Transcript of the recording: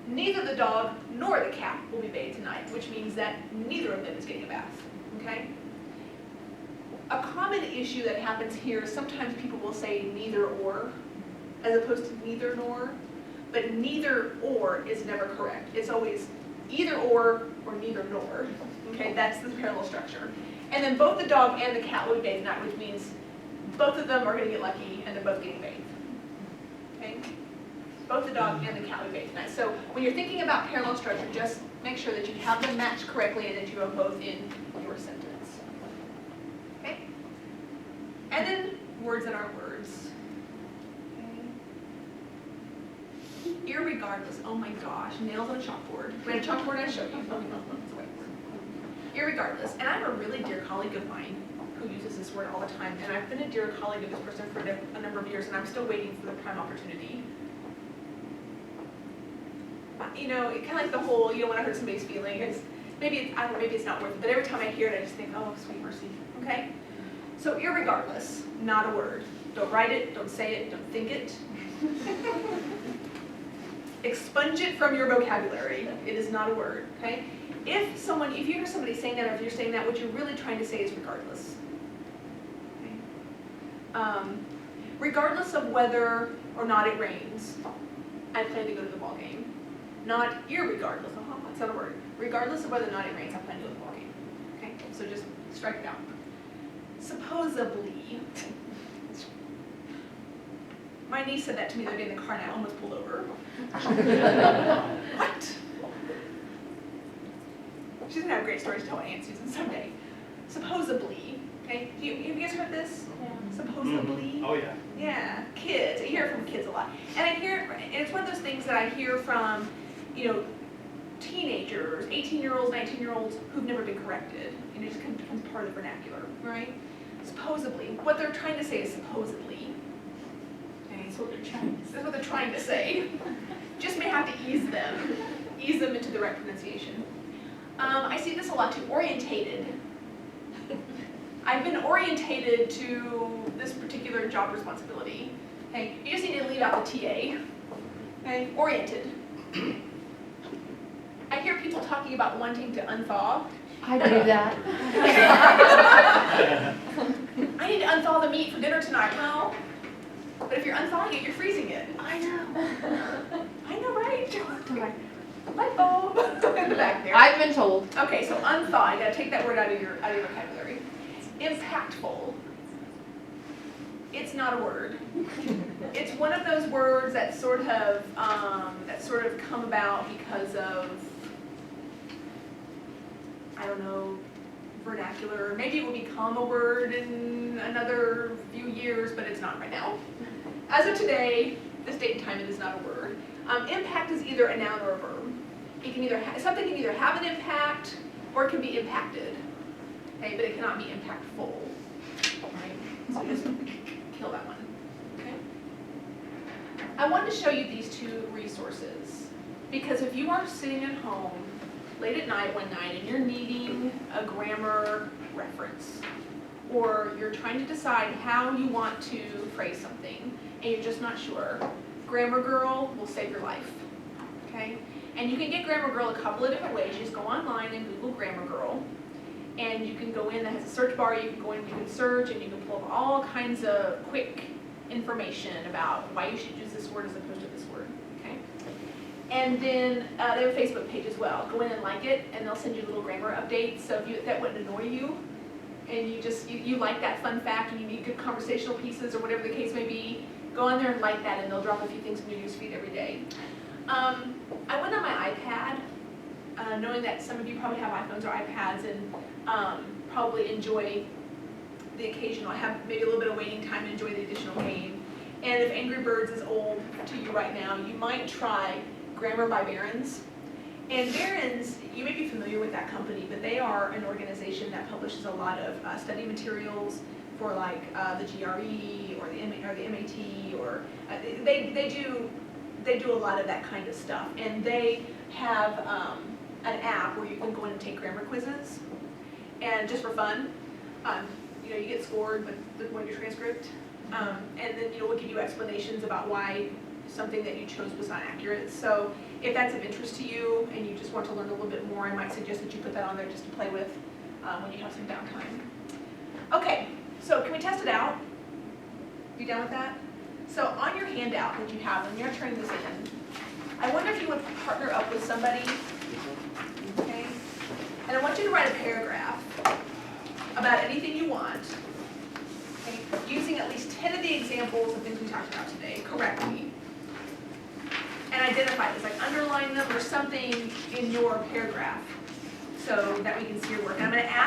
neither the dog nor the cat will be bathed tonight, which means that neither of them is getting a bath, okay? A common issue that happens here is sometimes people will say neither or, as opposed to neither nor, but neither or is never correct. It's always either or neither nor, okay? That's the parallel structure. And then both the dog and the cat will be bathed tonight, which means both of them are going to get lucky and they're both getting bathed, okay? Both the dog and the cat will be bathed tonight. So when you're thinking about parallel structure, just make sure that you have them matched correctly and that you are both in your sentence, okay? And then words that aren't words. Okay. Irregardless, oh my gosh, nails on a chalkboard. We had a chalkboard I showed you. Irregardless, and I have a really dear colleague of mine who uses this word all the time, and I've been a dear colleague of this person for a number of years, and I'm still waiting for the prime opportunity. You know, kind of like the whole, you know, when I hurt somebody's feelings, maybe I don't know, maybe it's not worth it, but every time I hear it, I just think, oh, sweet mercy, okay? So irregardless, not a word. Don't write it, don't say it, don't think it. Expunge it from your vocabulary. It is not a word, okay? If you hear somebody saying that, or if you're saying that, what you're really trying to say is regardless. Okay? Regardless of whether or not it rains, I plan to go to the ball game. Not irregardless, that's not a word. Regardless of whether or not it rains, I plan to go to the ball game. Okay, so just strike it out. Supposedly. My niece said that to me the other day in the car and I almost pulled over. What? She's gonna have great stories to tell Aunt Susan someday. Supposedly. Okay, have you guys heard this? Yeah. Supposedly. Oh yeah. Yeah, kids. I hear it from kids a lot, and it's one of those things that I hear from, you know, teenagers, 18-year-olds, 19-year-olds who've never been corrected. You know, it just kind of becomes part of the vernacular, right? Supposedly, what they're trying to say is supposedly. Okay, that's what they're trying to say. That's what they're trying to say. Just may have to ease them into the right pronunciation. I see this a lot too. Orientated. I've been orientated to this particular job responsibility. Okay, you just need to leave out the TA. Okay, oriented. I hear people talking about wanting to unthaw. I do that. I need to unthaw the meat for dinner tonight. Well, but if you're unthawing it, you're freezing it. I know. I know, right? Light bulb in the back there. I've been told. Okay, so unthaw. You gotta take that word out of your vocabulary. Impactful. It's not a word. It's one of those words that sort of come about because of, I don't know, vernacular. Maybe it will become a word in another few years, but it's not right now. As of today, this date and time, it is not a word. Impact is either a noun or a verb. It can either something can either have an impact or it can be impacted. Okay, but it cannot be impactful. Right? So just kill that one. Okay. I wanted to show you these two resources because if you are sitting at home late at night one night and you're needing a grammar reference, or you're trying to decide how you want to phrase something and you're just not sure, Grammar Girl will save your life. Okay? And you can get Grammar Girl a couple of different ways. You just go online and Google Grammar Girl, and you can go in, that has a search bar, you can go in, you can search, and you can pull up all kinds of quick information about why you should use this word as opposed to this word. Okay? And then they have a Facebook page as well. Go in and like it, and they'll send you little grammar updates. So if that wouldn't annoy you, and you like that fun fact, and you need good conversational pieces or whatever the case may be, go on there and like that, and they'll drop a few things in your newsfeed every day. I went on my iPad, knowing that some of you probably have iPhones or iPads and probably enjoy the occasional, have maybe a little bit of waiting time and enjoy the additional game. And if Angry Birds is old to you right now, you might try Grammar by Barron's. And Barron's, you may be familiar with that company, but they are an organization that publishes a lot of study materials for like the GRE or the MAT, or they do a lot of that kind of stuff. And they have an app where you can go in and take grammar quizzes, and just for fun, you get scored with one of your transcript, and then we'll give you explanations about why something that you chose was not accurate. So if that's of interest to you and you just want to learn a little bit more, I might suggest that you put that on there just to play with when you have some downtime. Okay, so can we test it out? You done with that? So on your handout that you have, when you're turning this in, I wonder if you would partner up with somebody, okay? And I want you to write a paragraph about anything you want, okay? Using at least 10 of the examples of things we talked about today correctly. And identify this, like underline them or something in your paragraph so that we can see your work. And I'm going to ask